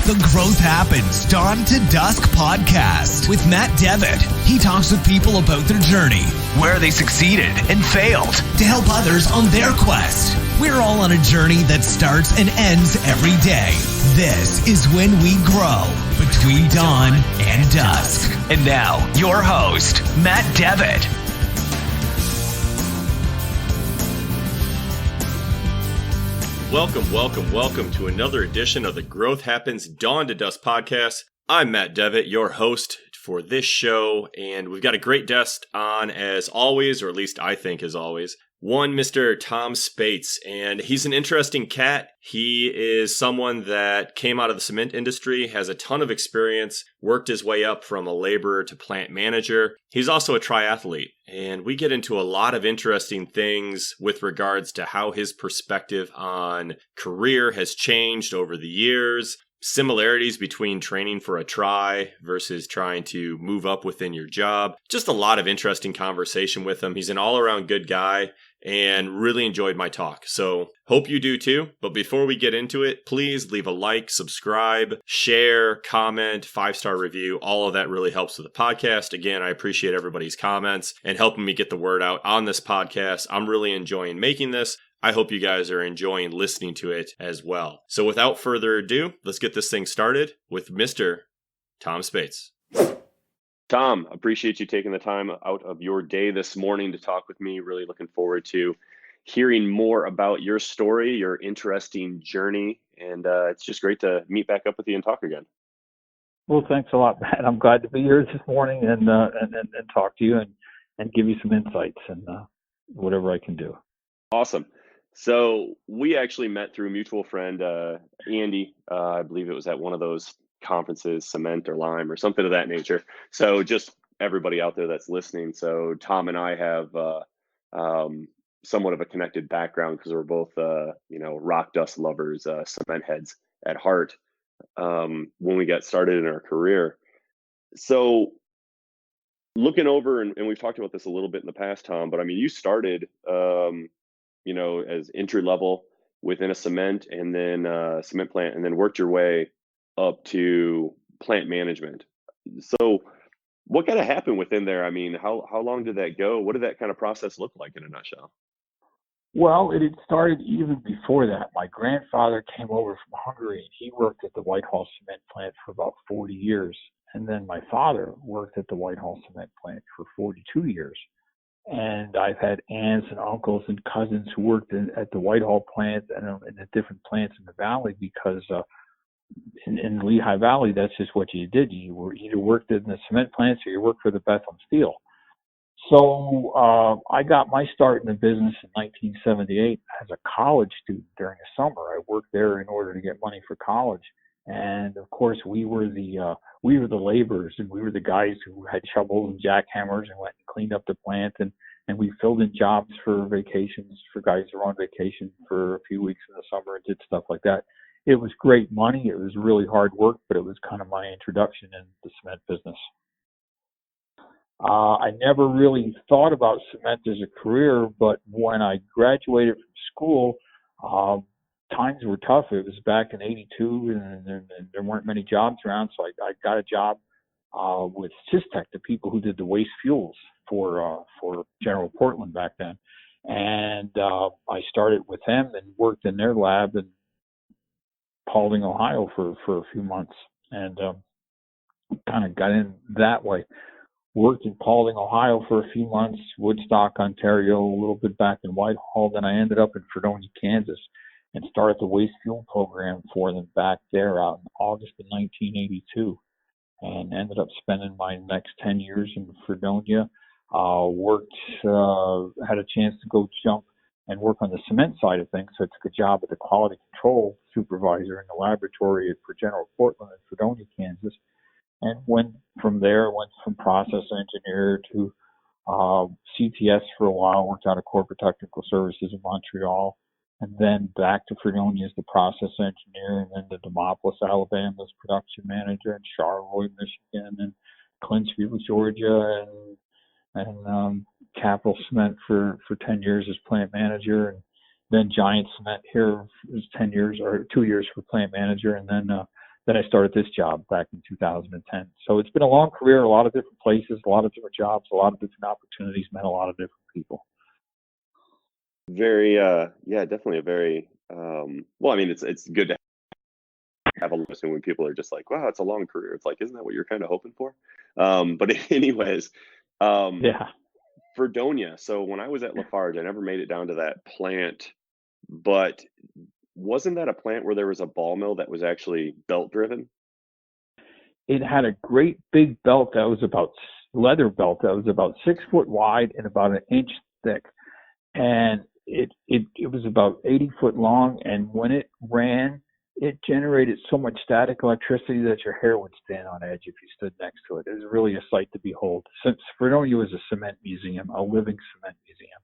The Growth Happens Dawn to Dusk podcast with Matt Devitt. He talks with people about their journey, where they succeeded and failed, to help others on their quest. We're all on a journey that starts and ends every day. This is when we grow, between dawn and dusk. And now, your host, Matt Devitt. Welcome to another edition of the Growth Happens Dawn to Dusk podcast. I'm Matt Devitt, your host for this show, and we've got a great guest on as always, or at least I think as always. One, Mr. Tom Spaits, and he's an interesting cat. He is someone that came out of the cement industry, has a ton of experience, worked his way up from a laborer to plant manager. He's also a triathlete, and we get into a lot of interesting things with regards to how his perspective on career has changed over the years, similarities between training for a tri versus trying to move up within your job. Just a lot of interesting conversation with him. He's an all-around good guy and really enjoyed my talk. So hope you do too. But before we get into it, please leave a like, subscribe, share, comment, 5-star review. All of that really helps with the podcast. Again, I appreciate everybody's comments and helping me get the word out on this podcast. I'm really enjoying making this. I hope you guys are enjoying listening to it as well. So without further ado, let's get this thing started with Mr. Tom Spaits. Tom, appreciate you taking the time out of your day this morning to talk with me. Really looking forward to hearing more about your story, your interesting journey, and it's just great to meet back up with you and talk again. Well, thanks a lot, Matt. I'm glad to be here this morning and talk to you and give you some insights and whatever I can do. Awesome. So we actually met through a mutual friend, Andy. I believe it was at one of those conferences, Cement or Lime or something of that nature. So just everybody out there that's listening. So Tom and I have somewhat of a connected background because we're both, rock dust lovers, cement heads at heart when we got started in our career. So looking over, and we've talked about this a little bit in the past, Tom, but I mean, you started, as entry level within a cement and then cement plant, and then worked your way up to plant management. So what kind of happened within there? I mean, how long did that go? What did that kind of process look like in a nutshell? Well, it had started even before that. My grandfather came over from Hungary, and he worked at the Whitehall cement plant for about 40 years. And then my father worked at the Whitehall cement plant for 42 years. And I've had aunts and uncles and cousins who worked at the Whitehall plant and in the different plants in the valley because in Lehigh Valley, that's just what you did. You were either worked in the cement plants or you worked for the Bethlehem Steel. So I got my start in the business in 1978 as a college student during the summer. I worked there in order to get money for college. And of course, we were the laborers, and we were the guys who had shovels and jackhammers and went and cleaned up the plant, and we filled in jobs for vacations for guys who were on vacation for a few weeks in the summer and did stuff like that. It was great money. It was really hard work, but it was kind of my introduction in the cement business. I never really thought about cement as a career, but when I graduated from school, times were tough. It was back in '82, and there weren't many jobs around, so I got a job with Systech, the people who did the waste fuels for General Portland back then. And I started with them and worked in their lab in Paulding, Ohio for a few months, and kind of got in that way. Worked in Paulding, Ohio for a few months, Woodstock, Ontario, a little bit back in Whitehall. Then I ended up in Fredonia, Kansas, and started the waste fuel program for them back there out in August of 1982, and ended up spending my next 10 years in Fredonia. Had a chance to go jump and work on the cement side of things. So I took a job as the quality control supervisor in the laboratory for General Portland in Fredonia, Kansas, and went from process engineer to CTS for a while, worked out of Corporate Technical Services in Montreal, and then back to Fredonia as the process engineer, and then to Demopolis, Alabama as production manager, and Charleroi, Michigan, and Clinchfield, Georgia, and Capital Cement for 10 years as plant manager, and then Giant Cement here was 10 years or 2 years for plant manager, and then then I started this job back in 2010. So it's been a long career, a lot of different places, a lot of different jobs, a lot of different opportunities, met a lot of different people. Very, yeah, definitely a very, well, I mean, it's good to have a listen when people are just like, wow, it's a long career. It's like, isn't that what you're kind of hoping for? But anyways, um, Yeah. Fredonia. So when I was at Lafarge, I never made it down to that plant, but wasn't that a plant where there was a ball mill that was actually belt driven? It had a great big belt that was about leather belt that was about 6 foot wide and about an inch thick, and it was about 80 foot long. And when it ran, it generated so much static electricity that your hair would stand on edge if you stood next to it. It was really a sight to behold. Since Fredonia was a cement museum, a living cement museum.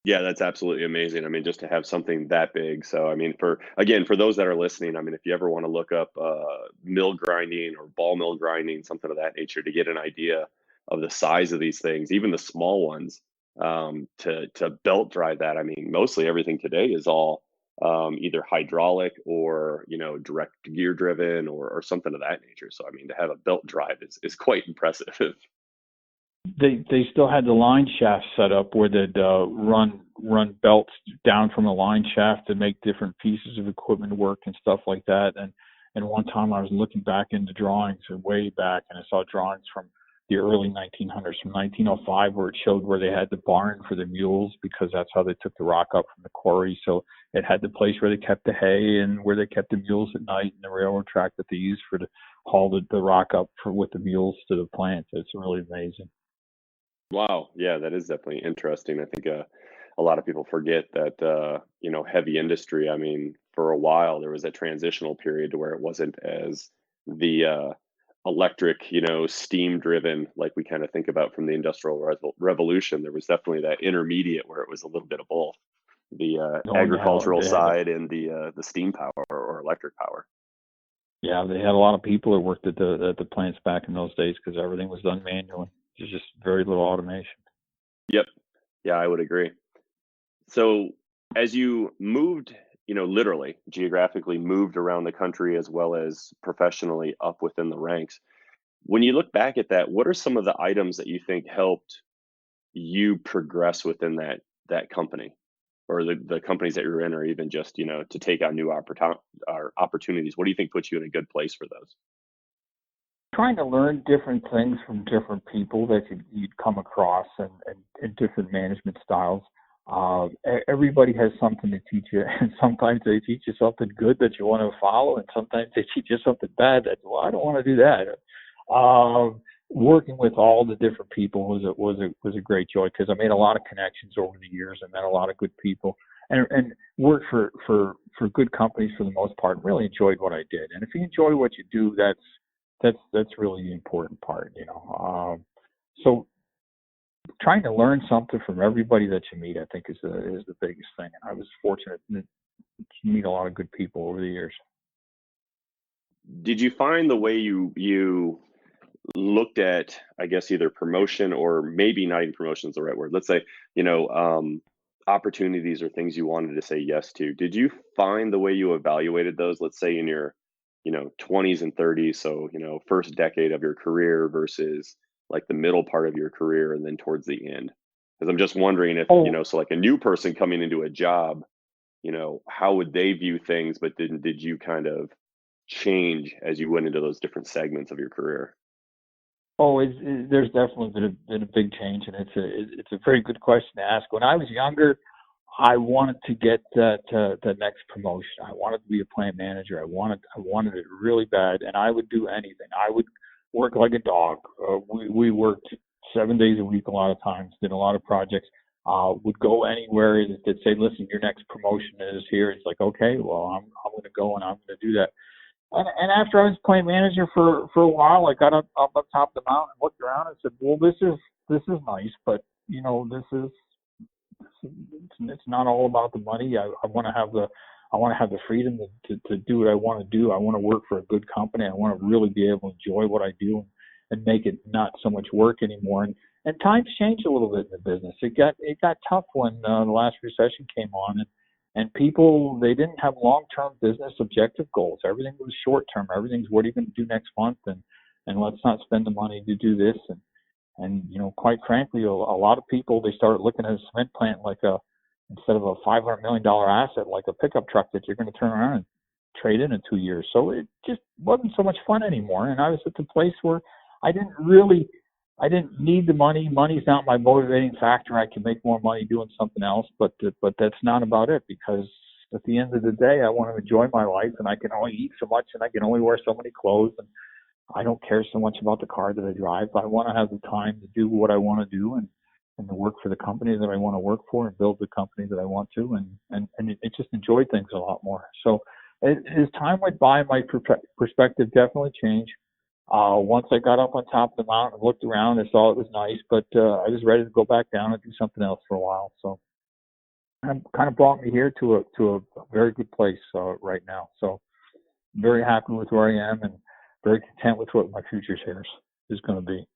Yeah, that's absolutely amazing. I mean, just to have something that big. So, I mean, for those that are listening, I mean, if you ever want to look up mill grinding or ball mill grinding, something of that nature, to get an idea of the size of these things, even the small ones, to belt drive that. I mean, mostly everything today is all either hydraulic or direct gear driven or something of that nature. So, I mean, to have a belt drive is quite impressive. They still had the line shaft set up where they'd run belts down from the line shaft to make different pieces of equipment work and stuff like that. And one time I was looking back into drawings way back, and I saw drawings from the early 1900s, from 1905, where it showed where they had the barn for the mules, because that's how they took the rock up from the quarry. So it had the place where they kept the hay and where they kept the mules at night, and the railroad track that they used to haul the rock up with the mules to the plant. It's really amazing. Wow. Yeah, that is definitely interesting. I think a lot of people forget that, heavy industry. I mean, for a while, there was a transitional period to where it wasn't as the electric, steam driven, like we kind of think about from the Industrial Revolution. There was definitely that intermediate where it was a little bit of both the Oh yeah, agricultural they had side and the steam power or electric power. yeah, they had a lot of people that worked at the plants back in those days because everything was done manually. There's just very little automation. Yep. Yeah, I would agree. So as you moved, literally geographically moved around the country as well as professionally up within the ranks, when you look back at that, what are some of the items that you think helped you progress within that company or the companies that you're in, or even just, to take on new opportunities? What do you think puts you in a good place for those? Trying to learn different things from different people that you'd come across, and different management styles. Everybody has something to teach you, and sometimes they teach you something good that you want to follow, and sometimes they teach you something bad that, well, I don't want to do that. Working with all the different people was a great joy, because I made a lot of connections over the years and met a lot of good people, and worked for good companies for the most part. Really enjoyed what I did, and if you enjoy what you do, that's really the important part. So trying to learn something from everybody that you meet, I think, is the biggest thing. And I was fortunate to meet a lot of good people over the years. Did you find the way you looked at, I guess, either promotion or maybe not even promotion is the right word. Let's say, opportunities or things you wanted to say yes to. Did you find the way you evaluated those, let's say in your, 20s and 30s, so, first decade of your career versus like the middle part of your career and then towards the end? Because I'm just wondering if, Oh, so like a new person coming into a job, how would they view things, but did you kind of change as you went into those different segments of your career? there's definitely been a big change, and it's a very good question to ask. When I was younger, I wanted to get that next promotion. I wanted to be a plant manager. I wanted it really bad, and I would do anything. I would work like a dog. We worked 7 days a week a lot of times, did a lot of projects. Would go anywhere that say, listen, your next promotion is here. It's like, okay, well, I'm going to go and I'm going to do that. And after I was plant manager for a while, I got up top of the mountain and looked around and said, well, this is nice, but it's not all about the money. I want to have the freedom to do what I want to do. I want to work for a good company. I want to really be able to enjoy what I do, and make it not so much work anymore. And times changed a little bit in the business. It got tough when the last recession came on, And people, they didn't have long-term business objective goals. Everything was short-term. Everything's what are you going to do next month, and let's not spend the money to do this. And quite frankly, a lot of people, they started looking at a cement plant like instead of a $500 million asset, like a pickup truck that you're going to turn around and trade in 2 years. So it just wasn't so much fun anymore. And I was at the place where I didn't need the money. Money's not my motivating factor. I can make more money doing something else, but that's not about it, because at the end of the day, I want to enjoy my life, and I can only eat so much, and I can only wear so many clothes, and I don't care so much about the car that I drive. I want to have the time to do what I want to do, and to work for the company that I want to work for, and build the company that I want to, and it just enjoy things a lot more. So as time went by, my perspective definitely changed. Once I got up on top of the mountain and looked around, I saw it was nice, but I was ready to go back down and do something else for a while. So it kind of brought me here to a very good place right now. So I'm very happy with where I am, and very content with what my future here is going to be.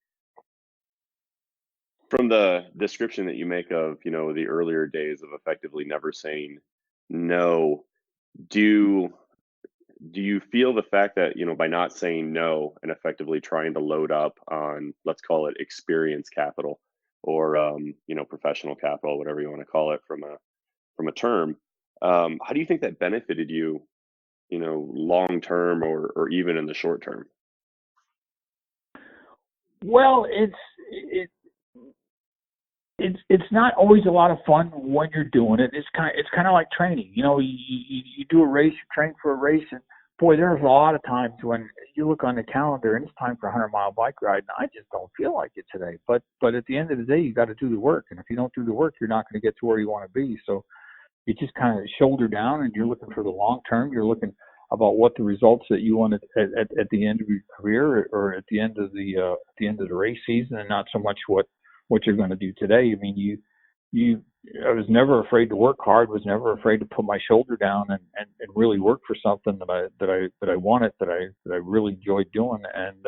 From the description that you make of, the earlier days of effectively never saying no, do do you feel the fact that, by not saying no and effectively trying to load up on, let's call it experience capital, or professional capital, whatever you want to call it from a term, how do you think that benefited you, long term, or even in the short term? Well, it's not always a lot of fun when you're doing it. It's kind of like training. You do a race, you train for a race, and boy, there's a lot of times when you look on the calendar and it's time for a 100-mile bike ride, and I just don't feel like it today. But at the end of the day, you got to do the work, and if you don't do the work, you're not going to get to where you want to be. So you just kind of shoulder down, and you're looking for the long term. You're looking about what the results that you want at the end of your career, or at the end of the race season, and not so much what you're going to do today. I mean, I was never afraid to work hard, was never afraid to put my shoulder down and really work for something that I wanted, that I really enjoyed doing. And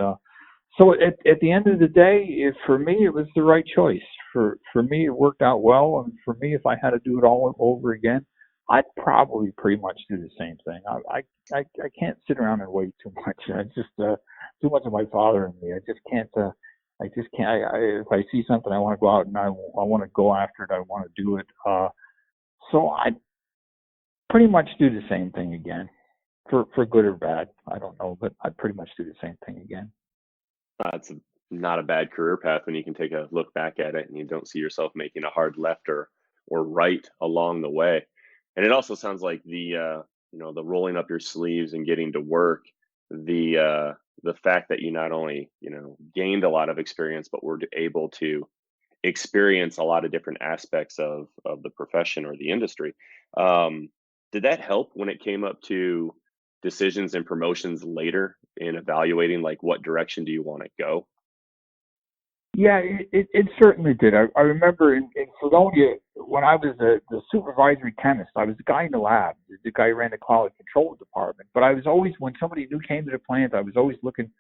so at the end of the day, for me, it was the right choice. For me, it worked out well, and for me, if I had to do it all over again, I'd probably pretty much do the same thing. I can't sit around and wait too much. I just too much of my father in me. I just can't. If I see something, I want to go out and I want to go after it. I want to do it. So I pretty much do the same thing again, for good or bad. I don't know, but I'd pretty much do the same thing again. It's not a bad career path when you can take a look back at it and you don't see yourself making a hard left or right along the way. And it also sounds like the rolling up your sleeves and getting to work, the fact that you not only gained a lot of experience, but were able to experience a lot of different aspects of the profession or the industry. Did that help when it came up to decisions and promotions later in evaluating, like, what direction do you want to go? Yeah, it certainly did. I remember in Fredonia, when I was the supervisory chemist, I was the guy in the lab, the guy who ran the quality control department. But I was always, when somebody new came to the plant, I was always looking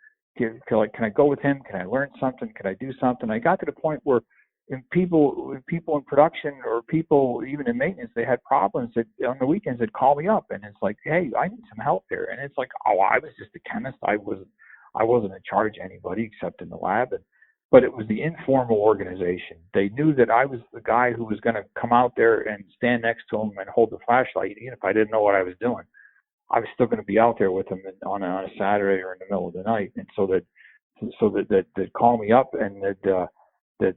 like, can I go with him? Can I learn something? Can I do something? I got to the point where people in production, or people even in maintenance, they had problems that on the weekends they'd call me up, and it's like, hey, I need some help there. And it's like, oh, I was just a chemist. I wasn't in charge of anybody except in the lab. But it was the informal organization. They knew that I was the guy who was going to come out there and stand next to them and hold the flashlight, even if I didn't know what I was doing. I was still going to be out there with them on a Saturday or in the middle of the night, and so that they'd call me up, and that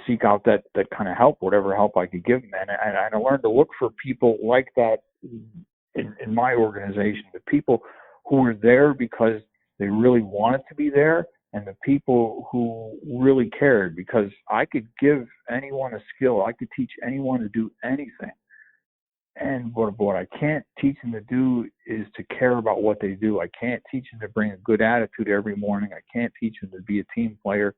seek out that kind of help, whatever help I could give them. And I learned to look for people like that in my organization, the people who were there because they really wanted to be there, and the people who really cared, because I could give anyone a skill. I could teach anyone to do anything. And what I can't teach them to do is to care about what they do. I can't teach them to bring a good attitude every morning. I can't teach them to be a team player.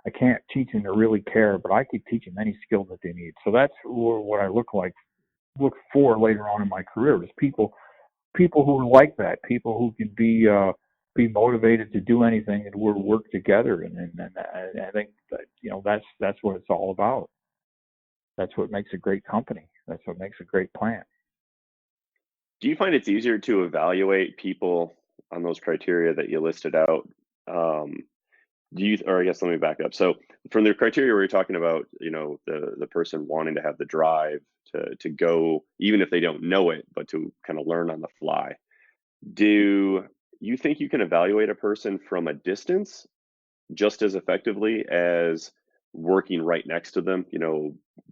I can't teach them to really care, but I could teach them any skill that they need. So that's what I look for later on in my career, is people who are like that, people who can be motivated to do anything, and we'll work together. And I think that, that's what it's all about. That's what makes a great company. That's what makes a great plant. Do you find it's easier to evaluate people on those criteria that you listed out? Um, or I guess let me back up. So from the criteria where you're talking about, the person wanting to have the drive to go, even if they don't know it, but to kind of learn on the fly. Do you think you can evaluate a person from a distance just as effectively as working right next to them,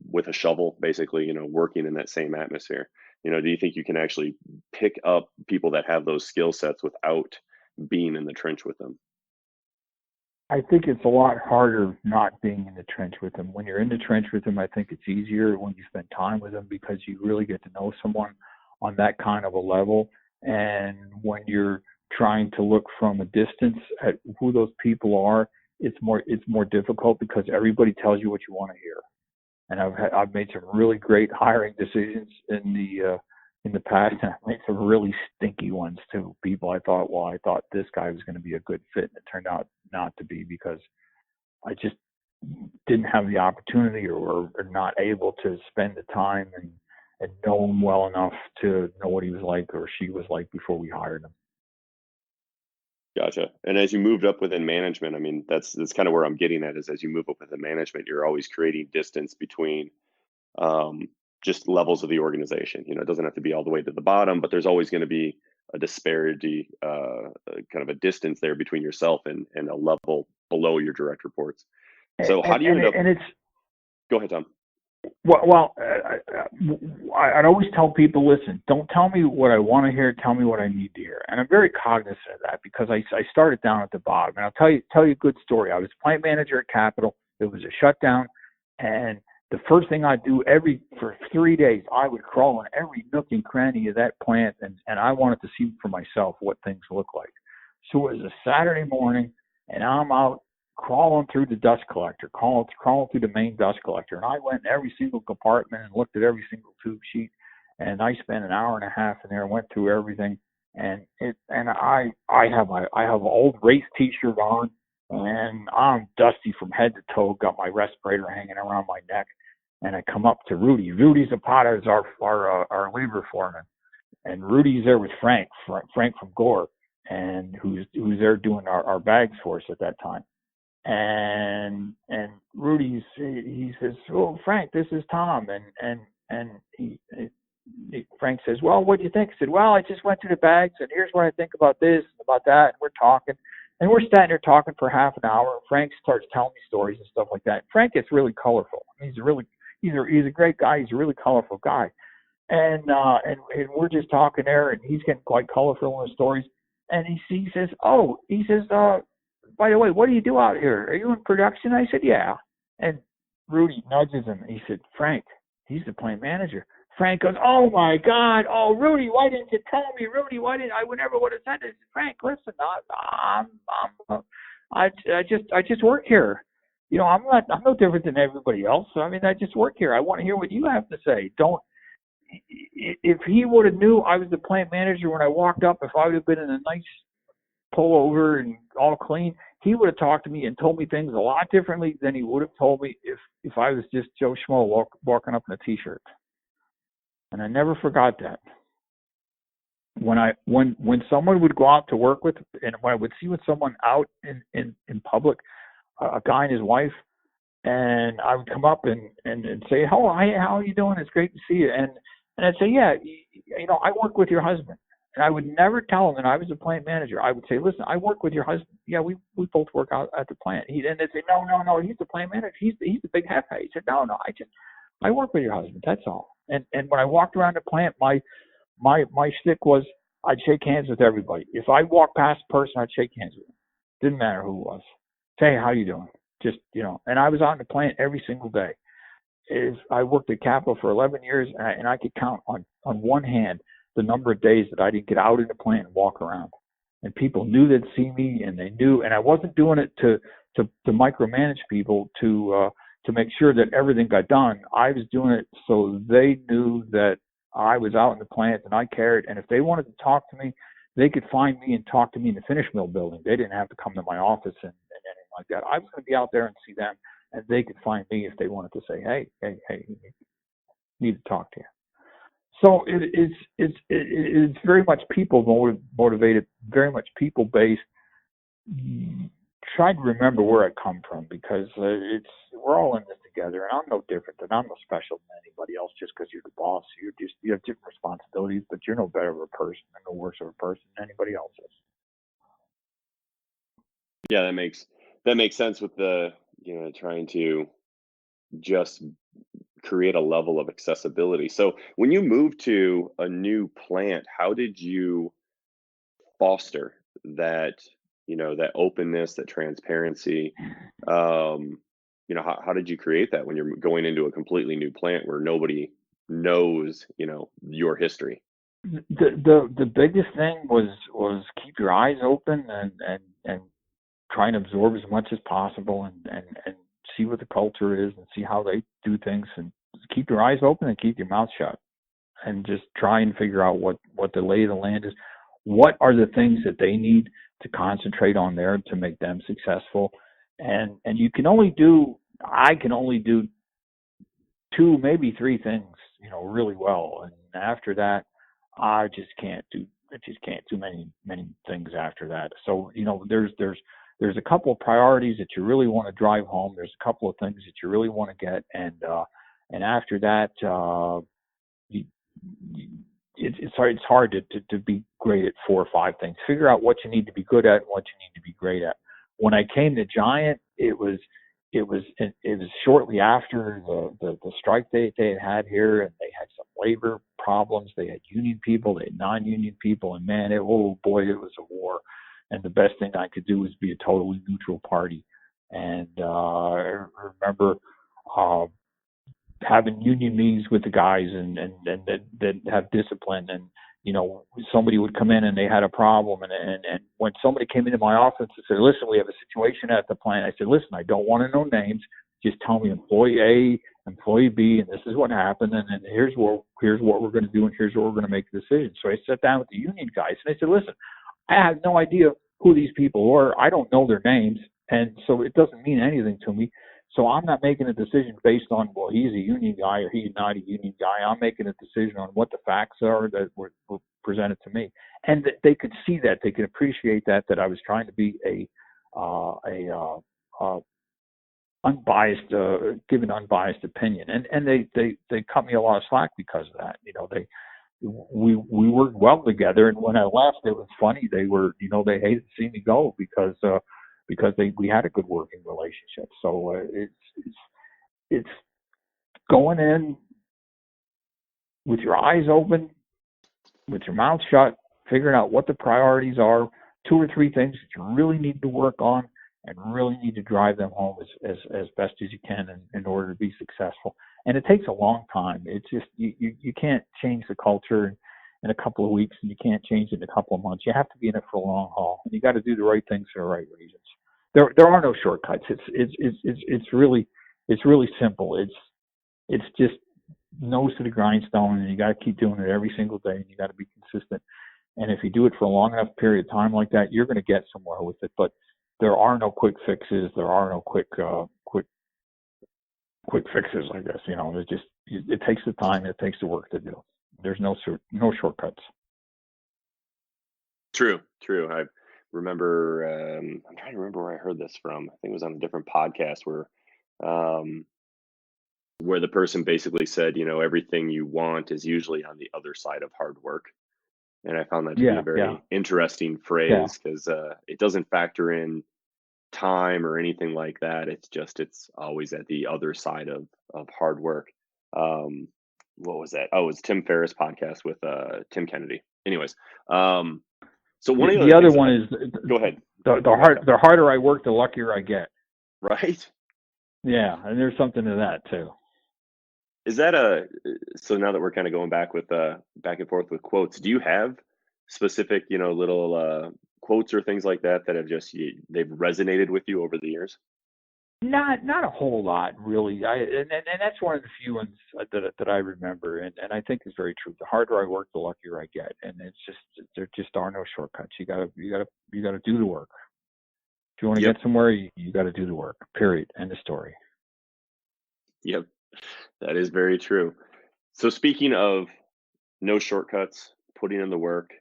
with a shovel, basically, working in that same atmosphere? Do you think you can actually pick up people that have those skill sets without being in the trench with them? I think it's a lot harder not being in the trench with them. When you're in the trench with them, I think it's easier when you spend time with them because you really get to know someone on that kind of a level. And when you're trying to look from a distance at who those people are, it's more difficult because everybody tells you what you want to hear. And I've made some really great hiring decisions in the past, and I've made some really stinky ones too. People I thought this guy was going to be a good fit, and it turned out not to be because I just didn't have the opportunity or not able to spend the time and know him well enough to know what he was like or she was like before we hired him. Gotcha. And as you moved up within management, I mean, that's kind of where I'm getting at is as you move up within management, you're always creating distance between um, just levels of the organization. It doesn't have to be all the way to the bottom, but there's always going to be a disparity, kind of a distance there between yourself and a level below your direct reports. So how do you end up? And it's Go ahead, Tom. Well, I'd always tell people, listen, don't tell me what I want to hear, tell me what I need to hear. And I'm very cognizant of that because I started down at the bottom. And I'll tell you a good story. I was plant manager at Capital. It was a shutdown. And the first thing I'd do for 3 days, I would crawl in every nook and cranny of that plant. And I wanted to see for myself what things look like. So it was a Saturday morning and I'm out crawling through the dust collector, crawling through the main dust collector. And I went in every single compartment and looked at every single tube sheet. And I spent an hour and a half in there and went through everything. And I have an old race t-shirt on and I'm dusty from head to toe, got my respirator hanging around my neck. And I come up to Rudy. Rudy Zapata is our labor foreman. And Rudy's there with Frank from Gore, and who's there doing our bags for us at that time. And Rudy says, "Oh, Frank, this is Tom." And Frank says, "Well, what do you think?" I said, "Well, I just went through the bags, and here's what I think about this and about that." And we're talking, and we're standing there talking for half an hour. Frank starts telling me stories and stuff like that. Frank gets really colorful. He's a great guy. He's a really colorful guy. And we're just talking there, and he's getting quite colorful in his stories. And he says, "By the way, what do you do out here? Are you in production?" I said, "Yeah." And Rudy nudges him. He said, "Frank, he's the plant manager." Frank goes, "Oh my God! Oh, Rudy, why didn't you tell me? Rudy, why didn't I? Would never would have said this." Frank, listen, I just work here. I'm no different than everybody else. I mean, I just work here. I want to hear what you have to say. If he would have knew I was the plant manager when I walked up, if I would have been in a nice pullover and all clean, he would have talked to me and told me things a lot differently than he would have told me if I was just Joe Schmo walking up in a t-shirt. And I never forgot that. When someone would go out to work with, and when I would see with someone out in public, a guy and his wife, and I would come up and say, "Oh, hey, how are you doing? It's great to see you." And I'd say, "Yeah, I work with your husband." And I would never tell him that I was a plant manager. I would say, "Listen, I work with your husband." "Yeah, we both work out at the plant." And they'd say, No, he's the plant manager. He's the big hefe." He said, No, I work with your husband. That's all. And when I walked around the plant, my shtick was I'd shake hands with everybody. If I walked past a person, I'd shake hands with them. Didn't matter who it was. Say, "Hey, how you doing?" Just, and I was out in the plant every single day. I worked at Capital for 11 years, and I could count on one hand the number of days that I didn't get out in the plant and walk around. And people knew they'd see me, and they knew, and I wasn't doing it to micromanage people, to make sure that everything got done. I was doing it so they knew that I was out in the plant and I cared. And if they wanted to talk to me, they could find me and talk to me in the finish mill building. They didn't have to come to my office and anything like that. I was going to be out there and see them, and they could find me if they wanted to say, hey, need to talk to you. So it's very much people motivated, very much people based. Try to remember where I come from, because we're all in this together, and I'm no different than I'm no special than anybody else just because you're the boss. You have different responsibilities, but you're no better of a person and no worse of a person than anybody else is. Yeah, that makes sense with the, trying to just create a level of accessibility. So when you moved to a new plant, how did you foster that, that openness, that transparency? How did you create that when you're going into a completely new plant where nobody knows, your history? The biggest thing was keep your eyes open and try and absorb as much as possible and see what the culture is and see how they do things, and keep your eyes open and keep your mouth shut, and just try and figure out what the lay of the land is. What are the things that they need to concentrate on there to make them successful? And I can only do 2, maybe 3 things, really well. And after that, I just can't do many things after that. So, there's a couple of priorities that you really want to drive home. There's a couple of things that you really want to get. And after that, you, it's hard to be great at 4 or 5 things. Figure out what you need to be good at and what you need to be great at. When I came to Giant, it was shortly after the strike they had here, and they had some labor problems. They had union people, they had non-union people, and man, oh boy, it was a war. And the best thing I could do was be a totally neutral party. And I remember having union meetings with the guys and that have discipline. And somebody would come in and they had a problem, and when somebody came into my office and said, listen, we have a situation at the plant, I said, listen, I don't want to know names, just tell me employee A, employee B, and this is what happened, and here's what we're going to do, and here's where we're going to make a decision. So I sat down with the union guys and I said, listen, I have no idea who these people are, I don't know their names, and so it doesn't mean anything to me. So I'm not making a decision based on, well, he's a union guy or he's not a union guy. I'm making a decision on what the facts are that were presented to me. And they could see that. They could appreciate that I was trying to be unbiased, give an unbiased opinion. And they cut me a lot of slack because of that. We worked well together. And when I left, it was funny. They hated to see me go because we had a good working relationship. So it's going in with your eyes open, with your mouth shut, figuring out what the priorities are, 2 or 3 things that you really need to work on and really need to drive them home as best as you can in order to be successful. And it takes a long time. It's just you can't change the culture in a couple of weeks, and you can't change it in a couple of months. You have to be in it for a long haul, and you got to do the right things for the right reasons. There are no shortcuts. It's really simple. It's just nose to the grindstone, and you got to keep doing it every single day, and you got to be consistent. And if you do it for a long enough period of time like that, you're going to get somewhere with it. But there are no quick fixes. There are no quick fixes, I guess. It takes the time. It takes the work to do. There's no shortcuts. True. I remember, I'm trying to remember where I heard this from. I think it was on a different podcast where the person basically said, everything you want is usually on the other side of hard work. And I found that to be a very interesting phrase, because it doesn't factor in time or anything like that. It's always at the other side of hard work. What was that? Oh, it was Tim Ferriss podcast with Tim Kennedy. Anyways, so one of the other one is go ahead. The harder I work, the luckier I get. Right. Yeah, and there's something to that too. Is that so now that we're kind of going back and forth with quotes, do you have specific, little quotes or things like that have just they've resonated with you over the years? Not a whole lot, really. And that's one of the few ones that I remember, and I think is very true. The harder I work, the luckier I get, and it's just there just are no shortcuts. You gotta do the work. If you want to get somewhere, you got to do the work. Period. End of story. Yep, that is very true. So speaking of no shortcuts, putting in the work,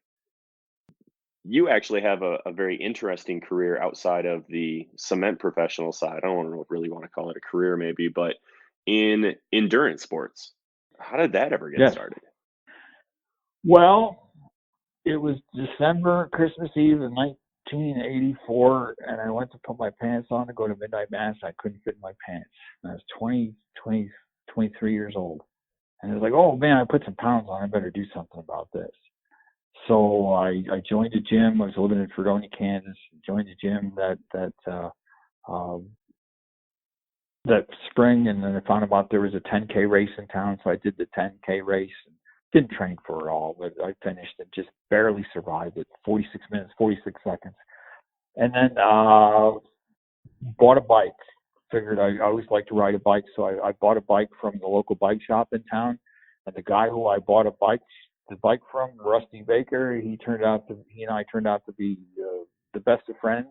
you actually have a very interesting career outside of the cement professional side. I don't really want to call it a career, maybe, but in endurance sports. How did that ever get Yes. started? Well, it was December, Christmas Eve of 1984, and I went to put my pants on to go to midnight mass. I couldn't fit in my pants. And I was 23 years old. And it was like, oh man, I put some pounds on. I better do something about this. So I joined a gym. I was living in Fredonia, Kansas. Joined a gym that spring, and then I found out there was a 10K race in town. So I did the 10K race. And didn't train for it all, but I finished and just barely survived it. 46 minutes, 46 seconds, and then bought a bike. Figured I always liked to ride a bike, so I bought a bike from the local bike shop in town. And the guy who I bought the bike from, Rusty Baker, he and I turned out to be the best of friends.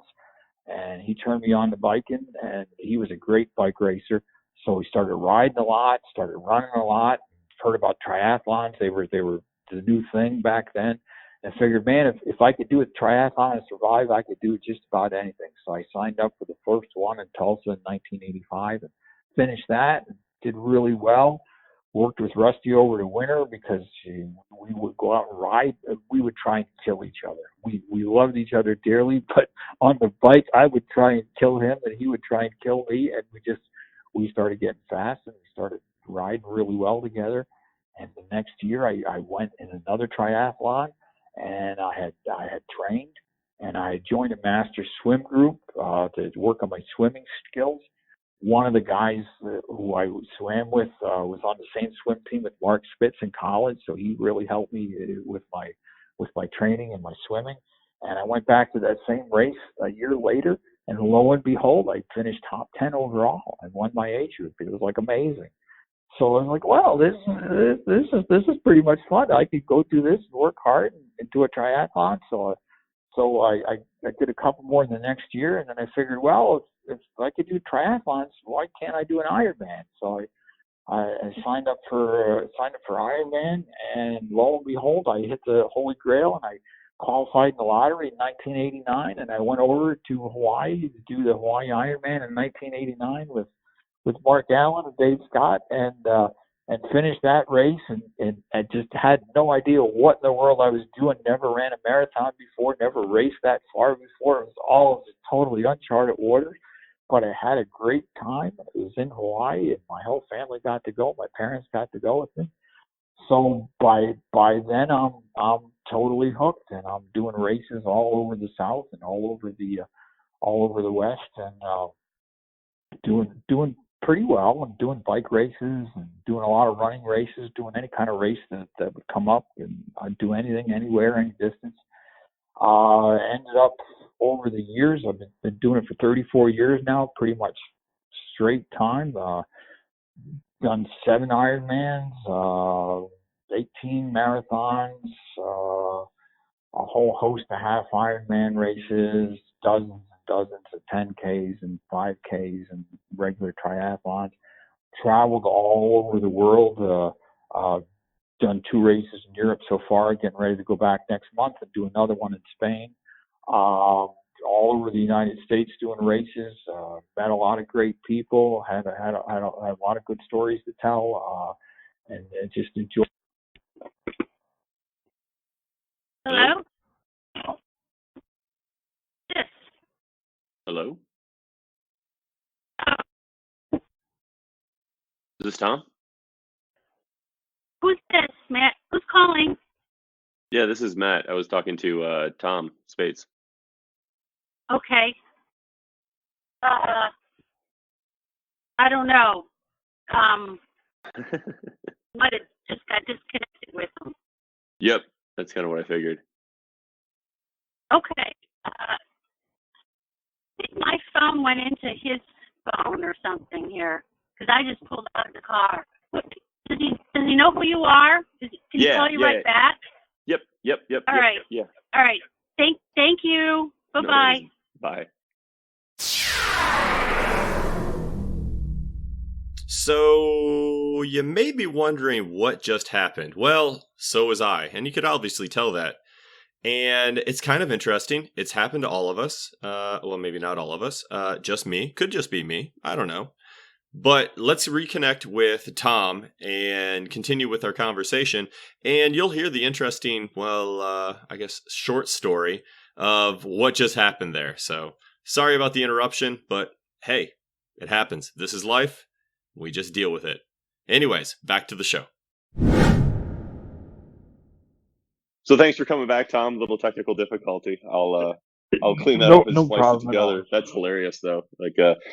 And he turned me on to biking, and he was a great bike racer. So we started riding a lot, started running a lot. Heard about triathlons. They were the new thing back then. And I figured, man, if I could do a triathlon and survive, I could do just about anything. So I signed up for the first one in Tulsa in 1985 and finished that. Did really well. Worked with Rusty over the winter because we would go out and ride. We would try and kill each other. We loved each other dearly, but on the bike, I would try and kill him, and he would try and kill me. And we started getting fast, and we started riding really well together. And the next year I went in another triathlon, and I had trained, and I had joined a master swim group to work on my swimming skills. One of the guys who I swam with was on the same swim team with Mark Spaits in college, so he really helped me with my training and my swimming. And I went back to that same race a year later, and lo and behold, I finished top 10 overall and won my age group. It was like amazing. So I was like, well, this is pretty much fun. I could go do this and work hard and do a triathlon. So I did a couple more the next year, and then I figured, well, if I could do triathlons, why can't I do an Ironman? So I signed up for Ironman, and lo and behold, I hit the Holy Grail, and I qualified in the lottery in 1989, and I went over to Hawaii to do the Hawaii Ironman in 1989 with Mark Allen and Dave Scott, and finished that race, and I just had no idea what in the world I was doing. Never ran a marathon before, never raced that far before. It was all totally uncharted waters, but I had a great time. It was in Hawaii, and my whole family got to go. My parents got to go with me. So by then I'm totally hooked, and I'm doing races all over the South and all over the West, and doing pretty well, and doing bike races and doing a lot of running races, doing any kind of race that would come up, and I'd do anything, anywhere, any distance. Ended up over the years, I've been doing it for 34 years now, pretty much straight time. Done 7 Ironmans, 18 marathons, a whole host of half Ironman races, dozens and dozens of 10Ks and 5Ks and regular triathlons. Traveled all over the world. Done 2 races in Europe so far. Getting ready to go back next month and do another one in Spain. All over the United States doing races. Met a lot of great people. Had a lot of good stories to tell. And just enjoy. Hello? Yes. Hello? Is this Tom? Who's this, Matt? Who's calling? Yeah, this is Matt. I was talking to Tom Spaits. Okay. I don't know. Might have just got disconnected with him. Yep, that's kind of what I figured. Okay. I think my phone went into his phone or something here, because I just pulled out of the car. Does he know who you are? Can he call you right back? Yep. All right. Yeah. All right. Thank you. Bye-bye. No, bye. So, you may be wondering what just happened. Well, so was I, and you could obviously tell that. And it's kind of interesting. It's happened to all of us. Well, maybe not all of us. Just me. Could just be me. I don't know. But let's reconnect with Tom and continue with our conversation. And you'll hear the interesting, I guess, short story of what just happened there. So sorry about the interruption, but hey, it happens. This is life. We just deal with it. Anyways, back to the show. So thanks for coming back, Tom. Little technical difficulty. I'll clean that No, up and no splice it problem at all. together. That's hilarious, though.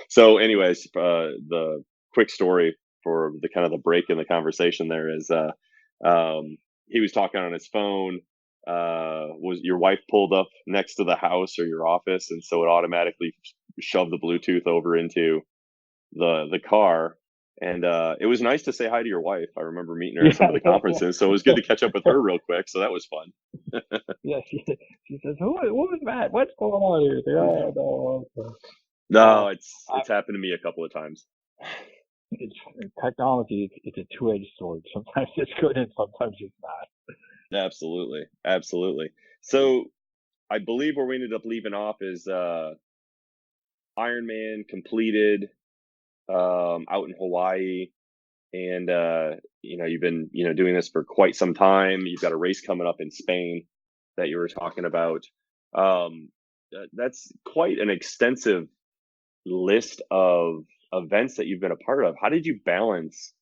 So anyways, the quick story for the kind of the break in the conversation there is, he was talking on his phone. Was your wife pulled up next to the house or your office, and so it automatically shoved the Bluetooth over into the car. And it was nice to say hi to your wife. I remember meeting her at some of the conferences, so it was good to catch up with her real quick. So that was fun. Yeah, she says, what was that? What's going on here? No, it's happened to me a couple of times. It's technology. It's a two-edged sword. Sometimes it's good and sometimes it's not. Absolutely. So I believe where we ended up leaving off is Ironman completed out in Hawaii, and you've been doing this for quite some time. You've got a race coming up in Spain that you were talking about. That's quite an extensive list of events that you've been a part of. How did you balance,